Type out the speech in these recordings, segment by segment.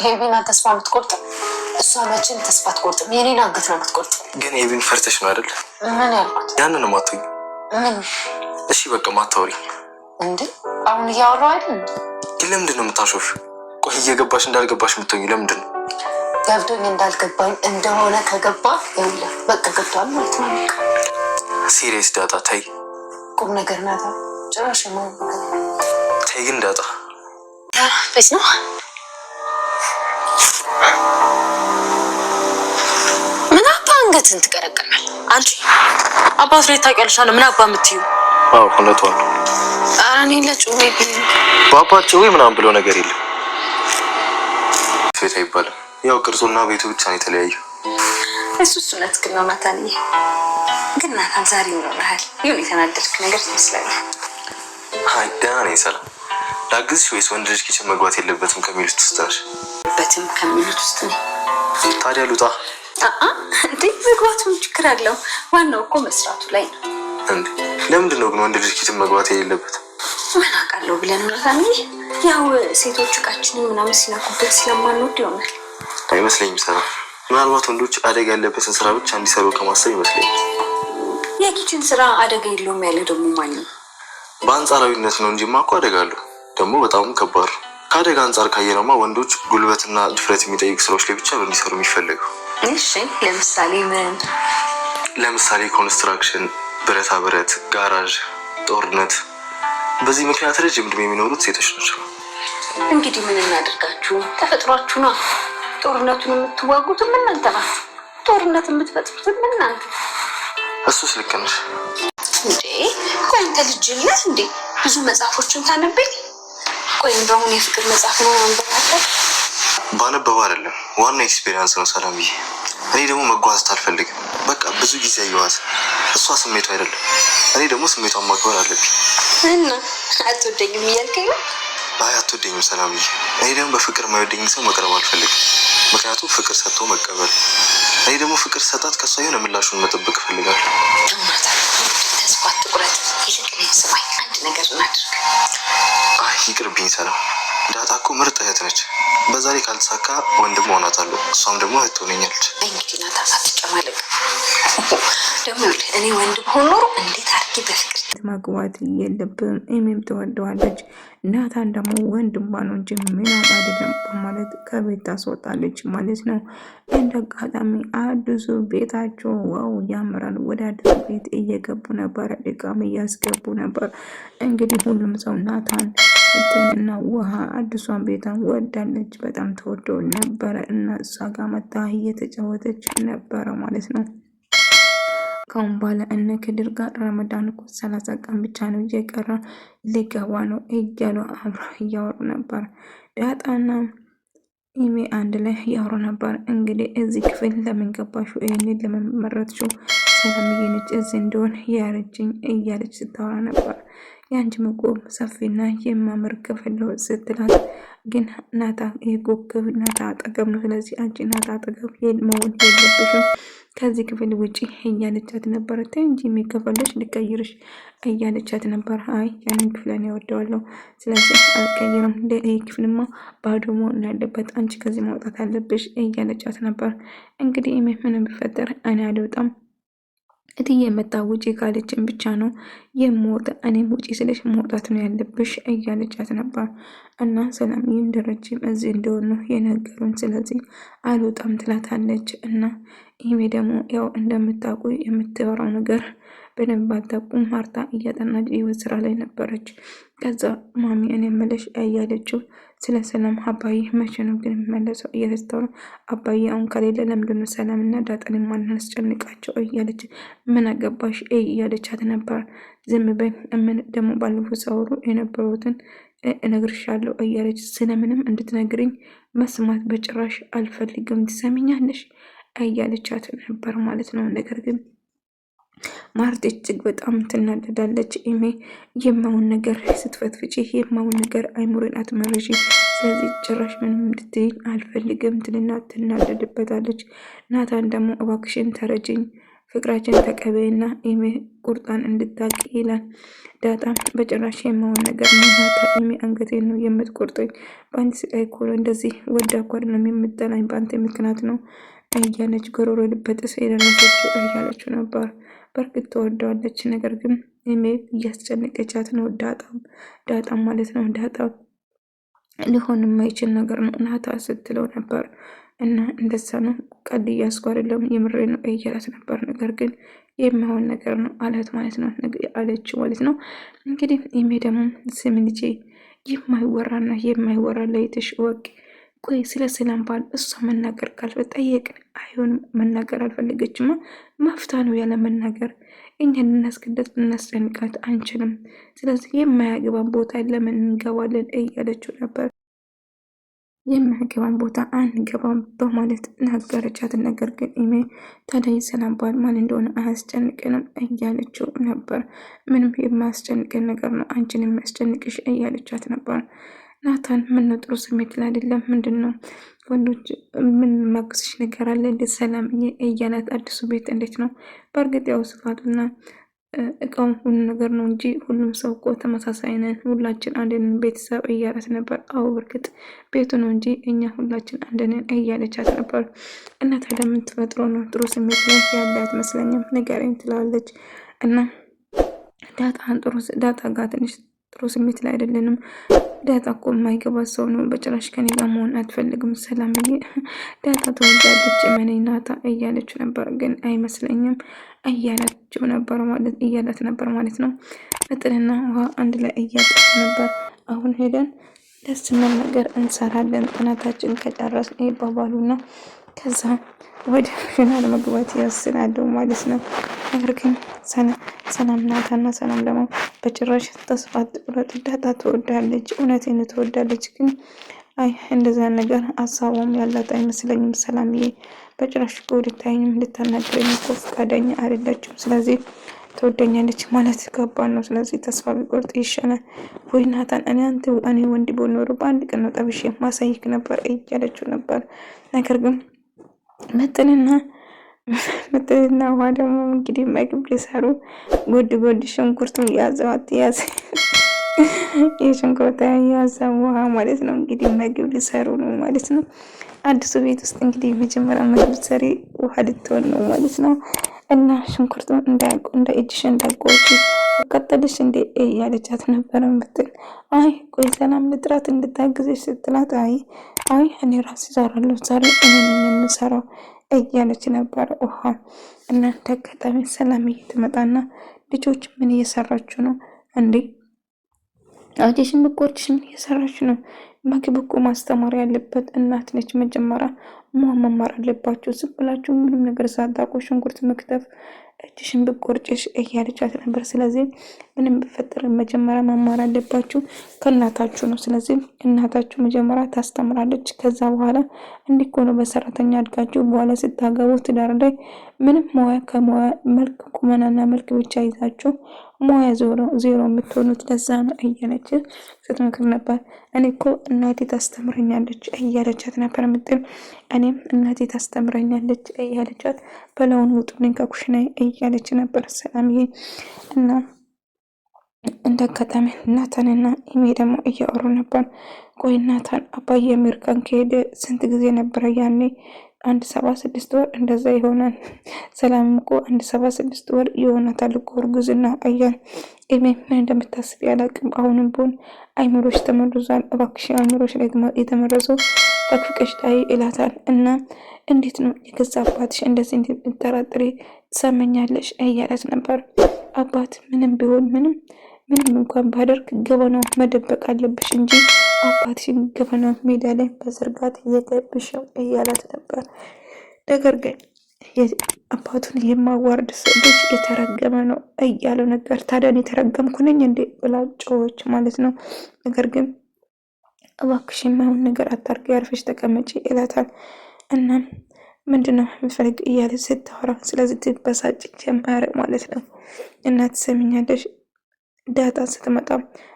ሄቪና ተስፋ የምትቆርጥ እሷ መቼም ተስፋ አትቆርጥም። የኔን አንገት ነው የምትቆርጥ። ግን ሄቪን ፈርተሽ ነው አይደል? ምን ያልኩት? ያንን ማትወኝ። ምን? እሺ በቃ ማታወሪ እንዴ? አሁን እያወራሁ አይደል? ግን ለምንድን ነው የምታሾፍ? ቆይ እየገባሽ እንዳልገባሽ የምትሆኝ ለምንድን ነው? ገብቶኝ እንዳልገባኝ እንደሆነ ከገባ ይኸውልህ በቃ ገብቷል ማለት ነው። ሲሪየስ ዳጣ ተይ። ቁም ነገር ናታ ጭራሽ ነው። ተይ ግን ዳጣ ፌስ ነው። ምን አባ አንገትን ትቀረቀናል? አንቺ አባት ላይ ታውቂያለሽ አለ። ምን አባ የምትዩ? አዎ እውነቷን ነው። ኧረ እኔ ለጩቤ ባባ ጩቤ ምናምን ብሎ ነገር የለም። ፌት አይባልም። ያው ቅርጹና ቤቱ ብቻ ነው የተለያየው። እሱስ እውነት ግን ነው ናታንዬ። ግን ናታን ዛሬ ይኖርሃል። ይሁን የተናደድክ ነገር ትመስላለህ። አይ ደህና ነኝ ሰላም። ላግዝሽ ወይስ ወንድ ልጅ ኪችን መግባት የለበትም ከሚሉት ውስጥ ነሽ? በትም ከሚሉት ውስጥ ነው። ታዲያ ልውጣ? እንዴ መግባቱም ችግር አለው? ዋናው እኮ መስራቱ ላይ ነው። እንዴ ለምንድን ነው ግን ወንድ ልጅ ኪችን መግባት የሌለበት? ምን አውቃለሁ ብለን ነው ናታንዬ። ያው ሴቶች እቃችንን ምናምን ሲነኩበት ስለማንወድ ይሆናል። አይመስለኝም ሰላም። ምናልባት ወንዶች አደጋ ያለበትን ስራ ብቻ እንዲሰሩ ከማሰብ ይመስለኛል። የኪችን ስራ አደጋ የለውም ያለ ደግሞ ማን ነው? በአንጻራዊነት ነው እንጂማ እኮ አደጋ አለው። ደግሞ በጣም ከባድ ነው። ከአደጋ አንጻር ካየነውማ ወንዶች ጉልበትና ድፍረት የሚጠይቅ ስራዎች ላይ ብቻ ነው እንዲሰሩ የሚፈልገው። እሺ ለምሳሌ ምን? ለምሳሌ ኮንስትራክሽን፣ ብረታ ብረት፣ ጋራዥ፣ ጦርነት። በዚህ ምክንያት ረጅም ዕድሜ የሚኖሩት ሴቶች ናቸው። እንግዲህ ምን እናደርጋችሁ? ተፈጥሯችሁ ነው። ጦርነቱን የምትዋጉትም እናንተ ናችሁ። ጦርነት የምትፈጥሩትም እናንተ። እሱስ ልክ ነሽ እንዴ። ቆይ አንተ ልጅ ነህ እንዴ? ብዙ መጽሐፎችን ታነብኝ? ቆይ እንደውም የፍቅር መጽሐፍ ነው አንበባለሁ። ባነበባ አይደለም ዋና ኤክስፒሪየንስ ነው ሰላምዬ። እኔ ደግሞ መጓዝ አልፈልግም። በቃ ብዙ ጊዜ አየኋት። እሷ ስሜቷ አይደለም፣ እኔ ደግሞ ስሜቷን ማክበር አለብኝ። እና አትወደኝም እያልከኝ ነው? አይ አትወደኝም ሰላምዬ። እኔ ደግሞ በፍቅር የማይወደኝ ሰው መቅረብ አልፈልግም። ምክንያቱም ፍቅር ሰጥቶ መቀበል። እኔ ደግሞ ፍቅር ሰጣት ከሷ የሆነ ምላሹን መጠበቅ እፈልጋለሁ። ተስፋ አትቁረጥ። ይልቅ ስማኝ፣ አንድ ነገር እናድርግ። አይ ይቅርብኝ ሰላም። ዳጣ እኮ ምርጥ እህት ነች። በዛ ላይ ካልተሳካ ወንድም ሆናታለሁ፣ እሷም ደግሞ እህት ትሆነኛለች። እንግዲህ ናታ ሳትጨማለቅ ደግሞ እኔ ወንድም ሆኖ ኖሮ እንዴት አድርጌ በፍቅር ማግባት የለብም። እኔም ትወደዋለች። ናታን ደግሞ ወንድሟ ነው እንጂ ምንም አይደለም በማለት ከቤት ታስወጣለች ማለት ነው። እንደ አጋጣሚ አዲሱ ቤታቸው ዋው ያምራል። ወደ አዲሱ ቤት እየገቡ ነበር፣ ድጋሚ እያስገቡ ነበር። እንግዲህ ሁሉም ሰው ናታን እና ውሃ አዲሷን ቤቷን ወዳለች፣ በጣም ተወደው ነበረ እና እሷ ጋር መታ እየተጫወተች ነበረ ማለት ነው። ካሁን በኋላ እነ ከድር ጋር ረመዳን እኮ 30 ቀን ብቻ ነው እየቀረ ሊገባ ነው እያሉ አብረው እያወሩ ነበር። ዳጣና ኢሜ አንድ ላይ እያወሩ ነበር። እንግዲህ እዚህ ክፍል ለምን ገባሹ? ይህንን ለምን መረጥሽው? ሰላምዬ ነች እዚህ እንደሆን ያረጅኝ እያለች ስታወራ ነበር። የአንቺ ምግብ ሰፊና የማምር ክፍል ነው ስትላት፣ ግን ናታ የጎክብ ናታ አጠገብ ነው። ስለዚህ አንቺ ናታ አጠገብ መሆን የለብሽም ከዚህ ክፍል ውጪ እያለቻት ነበር። እንጂ የሚከፈልሽ ሊቀይርሽ እያለቻት ነበር። አይ ያንን ክፍልን ያወደዋለሁ፣ ስለዚህ አልቀይርም። ይህ ክፍልማ ባዶ መሆን ያለበት፣ አንቺ ከዚህ ማውጣት አለብሽ እያለቻት ነበር። እንግዲህ ምንም ቢፈጠር እኔ አልወጣም፣ እትዬ መጣ ውጪ ካለችን ብቻ ነው የምወጣ፣ እኔም ውጪ ስለሽ መውጣት ነው ያለብሽ እያለቻት ነበር። እና ሰላምዬም ደረጀም እዚህ እንደሆኑ የነገሩን፣ ስለዚህ አልወጣም ትላታለች። እና ይሄ ደግሞ ያው እንደምታውቁ የምትወራው ነገር በደንብ አታውቁም። ማርታ እያጠናች የህይወት ስራ ላይ ነበረች። ከዛ ማሚ እኔ መለሽ እያለችው ስለ ሰላም አባዬ መቼ ነው ግን የሚመለሰው እያለችው፣ አባዬ አሁን ከሌለ ለምንድነው ሰላም እና ዳጣን ማናስጨንቃቸው እያለች፣ ምን አገባሽ እያለቻት ነበር። ዝም በይ ምን ደግሞ ባለፈው ሳወሩ የነበሩትን እነግርሻለሁ እያለች፣ ስለምንም እንድትነግርኝ መስማት በጭራሽ አልፈልግም፣ ትሰሚኛለሽ እያለቻት ነበር ማለት ነው። ነገር ግን ማርት እጅግ በጣም ትናደዳለች። ኢሜ የማውን ነገር ስትፈትፍጪ የማውን ነገር አይሙርን አትመርሺ፣ ስለዚህ ጭራሽ ምንም እንድትይኝ አልፈልግም ትልና ትናደድበታለች። ናታን ደግሞ እባክሽን ተረጅኝ፣ ፍቅራችን ተቀበይና ኢሜ ቁርጣን እንድታቂ ይላል። ዳጣም በጭራሽ የማውን ነገር ናታ ኤሚ አንገቴን ነው የምትቆርጠኝ፣ በአንድ ስቃይ እኮ ነው እንደዚህ ወዳ እኮ አይደለም የምጠላኝ በአንተ ምክንያት ነው እያለች ጎሮሮ ልበጥስ የደረሰችው እያለችው ነበር። በእርግጥ ተወደዋለች፣ ነገር ግን ኤሚ እያስጨነቀቻት ነው። ዳጣም ማለት ነው። ዳጣ ሊሆን የማይችል ነገር ነው ናታ ስትለው ነበር። እና እንደዛ ነው ቀድ እያስኩ አይደለም የምሬ ነው እያላት ነበር። ነገር ግን የማይሆን ነገር ነው አላት ማለት ነው አለችው ማለት ነው። እንግዲህ ኤሚ ደግሞ ስም ልጄ የማይወራና የማይወራ ለይትሽ ወቅ ቆይ ስለ ሰላም ባል እሷ መናገር ካልፈጠየቅ አይሆንም። መናገር አልፈለገችማ መፍታ ነው ያለ መናገር። እኛን ልናስገደት ልናስጨንቃት አንችልም። ስለዚህ የማያገባን ቦታ ለምን እንገባለን እያለችው ነበር። የማያገባን ቦታ አንገባም በማለት ነገረቻት። ነገር ግን ኢሜ ታዲያ የሰላም ባል ማን እንደሆነ አያስጨንቅንም እያለችው ነበር። ምንም የማያስጨንቅን ነገር ነው አንቺን የሚያስጨንቅሽ እያለቻት ነበር። ናታን ምን ጥሩ ስሜት ላይ አይደለም፣ ምንድን ነው ወንዶች ምን ማግስሽ ነገር አለ እንዴት ሰላም እያላት አዲሱ ቤት እንዴት ነው? በእርግጥ ያው ስፋቱና እቃውን ሁሉ ነገር ነው እንጂ ሁሉም ሰው እኮ ተመሳሳይ ነን፣ ሁላችን አንድ ነን ቤተሰብ እያላት ነበር። አዎ በእርግጥ ቤቱ ነው እንጂ እኛ ሁላችን አንድ ነን እያለቻት ነበር። እና ታዲያ ምን ተፈጥሮ ነው ጥሩ ስሜት ላይ ያለ አትመስለኝም ንገረኝ ትላለች። እና ዳጣ ጋር ትንሽ ጥሩ ስሜት ላይ አይደለንም። ዳጣ እኮ የማይገባት ሰው ነው፣ በጭራሽ ከኔ ጋር መሆን አትፈልግም ሰላምዬ። ዳጣ ተወዳለች መኔ ናታ እያለች ነበር፣ ግን አይመስለኝም እያላት ነበር ማለት ነው። መጠንና ውሃ አንድ ላይ እያጠጡ ነበር። አሁን ሄደን ደስ የሚል ነገር እንሰራለን ጥናታችን ከጨረስን ይባባሉና ከዛ ወደ ፊናል መግባት ያስናሉ ማለት ነው። ነገር ግን ሰላም ናታና ሰላም ደግሞ በጭራሽ ተስፋ አትቁረጥ፣ ዳጣ ትወዳለች፣ እውነቴን ትወዳለች። ግን አይ እንደዛ ነገር ሀሳቧም ያላት አይመስለኝም ሰላምዬ። በጭራሽ ልታይኝም ልታናግረኝ እኮ ፈቃደኛ አይደለችም። ስለዚህ ትወደኛለች ማለት ከባድ ነው። ስለዚህ ተስፋ ቢቆርጥ ይሻላል። ወይ ናታን እኔ ወንድ ብሆን ኖሮ በአንድ ቀን ነው ጠብሼ ማሳይክ ነበር እያለችው ነበር። ነገር ግን መጠንና ውሃ ደግሞ እንግዲህ ምግብ ሊሰሩ ጎድ ሽንኩርቱን ያዘዋት የሽንኩርት ያዘ ውሃ ማለት ነው። እንግዲህ ምግብ ሊሰሩ ነው ማለት ነው። አዲሱ ቤት ውስጥ እንግዲህ የመጀመሪያ ምግብ ሰሪ ውሃ ልትሆን ነው ማለት ነው። እና ሽንኩርቱን እንደ እጅሽ እንዳቆጪ አቃጠልሽ እንዴ እያለቻት ነበረ ምትል። አይ ቆይ ሰላም ልጥራት እንድታግዘሽ ስትላት አይ እኔ ራሴ እሰራለሁ ዛሬ እኔ የምሰራው እያለች ነበረ ውሃ። እና ተጋጣሚ ሰላም እየተመጣና ልጆች ምን እየሰራችሁ ነው እንዴ? አዲሽን ብቆርጭሽ ምን እየሰራችሁ ነው? ምግብ እኮ ማስተማር ያለበት እናት ነች። መጀመሪያ መማር አለባችሁ። ዝም ብላችሁ ምንም ነገር ሳታውቁ ሽንኩርት መክተፍ እጅሽን ብቆርጭሽ እያለቻት ነበር። ስለዚህ ምንም ብፈጠር መጀመሪያ መማር አለባችሁ ከእናታችሁ ነው። ስለዚህ እናታችሁ መጀመሪያ ታስተምራለች። ከዛ በኋላ እንዲህ ነው በሰራተኛ አድጋችሁ በኋላ ስታገቡ ትዳር ላይ ምንም ሙያ ከሙያ መልክ ቁመናና መልክ ብቻ ይዛችሁ ሙያ ዜሮ የምትሆኑት ለዛ ነው እያለች ስትመክር ነበር። እኔ እኮ እናቴ ታስተምረኛለች እያለቻት ነበር ምጥል። እኔም እናቴ ታስተምረኛለች እያለቻት በላውን ውጡልኝ ከኩሽና እያለች ነበር ሰላምዬ። እና እንደ አጋጣሚ ናታንና ኢሜ ደግሞ እያወሩ ነበር። ቆይ ናታን አባዬ አሜሪካን ከሄደ ስንት ጊዜ ነበረ? ያኔ 176 ወር እንደዛ ይሆናል። ሰላም እኮ 176 ወር ይሆናታል እኮ እርጉዝና አያል። ኢሜ ምን እንደምታስብ ያላቅም። አሁንም ቢሆን አይምሮሽ ተመርዟል። እባክሽ አይምሮሽ ላይ የተመረዘው በፍቅሽ ታይ ይላታል። እና እንዴት ነው የገዛ አባትሽ እንደዚህ እንድትጠራጥሪ ትሰመኛለሽ እያላት ነበር። አባት ምንም ቢሆን ምንም እንኳን ባደርግ ገበናው መደበቅ አለብሽ እንጂ አባትሽን ገበናው ሜዳ ላይ በዝርጋት እየገብሽው እያላት ነበር። ነገር ግን አባቱን የማዋርድ ልጅ የተረገመ ነው እያለው ነገር። ታዲያ የተረገምኩ ነኝ እንዴ ብላ ጮኸች ማለት ነው። ነገር ግን እባክሽ የማይሆን ነገር አታርጊ፣ አርፈሽ ተቀመጪ ይላታል። እናም ምንድነው የምፈልግ እያለ ስታወራ ስለዚህ ትበሳጭ ጀመረ ማለት ነው። እናት ትሰሚኛለሽ? ዳጣ ስትመጣ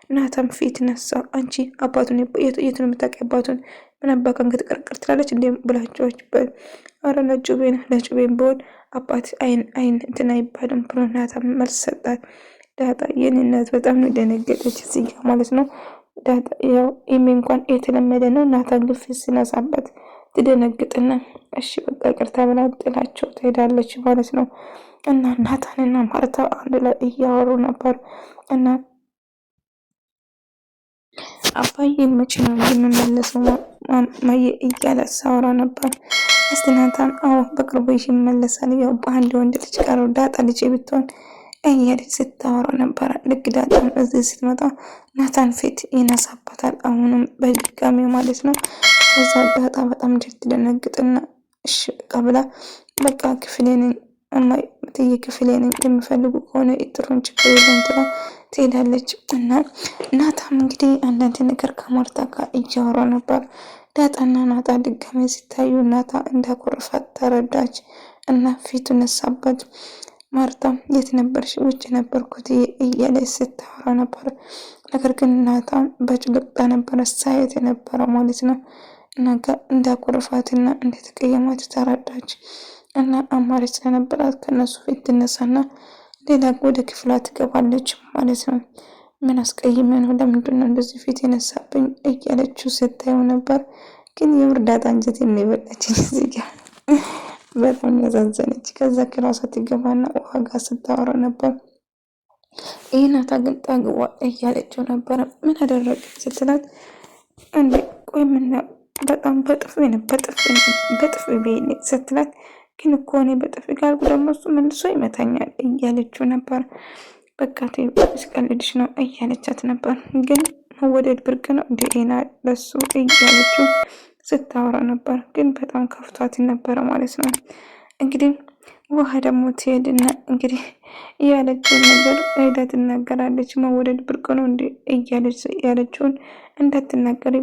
ናታም ፊት ነሳ። አንቺ አባቱን የት ነው የምታውቂ? አባቱን ምን አባካን ክትቀርቅር ትላለች እንዴ ብላቸዎች አረ ለጩቤን በሆን አባት አይን እንትን አይባልም ብሎ ናታን መልስ ሰጣት። ዳጣ የኔ እናት በጣም ነው ደነገጠች እዚህ ጋር ማለት ነው። ዳጣ ያው ኢሜ እንኳን የተለመደ ነው። ናታን ግፊት ሲነሳበት ትደነግጥና እሺ በቃ ይቅርታ ብላ ጥላቸው ትሄዳለች ማለት ነው። እና ናታንና ማርታ አንድ ላይ እያወሩ ነበር እና አባዬ መቼ ነው የምመለሰው ማየ እያለ ሳወራ ነበር። እስቲ ናታን አዎ በቅርቡ ይመለሳል፣ ያው በአንድ ወንድ ልጅ ቀረው ዳጣ ልጅ ብትሆን እያለች ስታወራ ነበረ። ልክ ዳጣም እዚህ ስትመጣ ናታን ፊት ይነሳባታል፣ አሁንም በድጋሚ ማለት ነው። ከዛ ዳጣ በጣም ትደነግጥና እሺ በቃ ብላ በቃ ክፍሌ ነኝ ክፍሌ ነኝ የሚፈልጉ ከሆነ ጥሩን ችግር የለም ትላ ትሄዳለች። እና ናታም እንግዲህ አንዳንድ ነገር ከማርታ ጋር እያወራ ነበር። ዳጣና ናታ ድጋሜ ሲታዩ ናታ እንዳኮረፋት ተረዳች እና ፊቱ ነሳበት። ማርታ የት ነበርሽ? ውጭ ነበርኩት እያለች ስታወራ ነበር። ነገር ግን ናታ በጭልቅታ ነበረ ሳየት የነበረ ማለት ነው። እና እንዳኮረፋትና እንደተቀየማት ተረዳች። እና አማራጭ ስለነበራት ከነሱ ፊት ትነሳና ሌላ ወደ ክፍላ ትገባለች ማለት ነው። ምን አስቀይሜ ነው? ለምንድን ነው እንደዚህ ፊት የነሳብኝ? እያለችው ስታየው ነበር። ግን የውርዳታ አንጀት የሚበላችን እዚጋ በጣም ያዛዘነች። ከዛ ክላሷ ትገባና ውሃ ጋር ስታወራ ነበር። ይህ ናታ ግን ጠግቧ እያለችው ነበረ። ምን አደረግ ስትላት እንዴ ቆይ ምን በጣም በጥፍ በይኔ ስትላት ግን እኮ እኔ በጥፍ ጋርጉ ደግሞ እሱ መልሶ ይመታኛል እያለችው ነበር። በቃ ስቀልድሽ ነው እያለቻት ነበር። ግን መወደድ ብርቅ ነው ዲኤና ለሱ እያለችው ስታወራ ነበር። ግን በጣም ከፍቷት ነበረ ማለት ነው። እንግዲህ ውሃ ደግሞ ትሄድና እንግዲህ ያለችውን ነገር ሄዳ ትናገራለች። መወደድ ብርቅ ነው እንዴ እያለች ያለችውን እንዳትናገር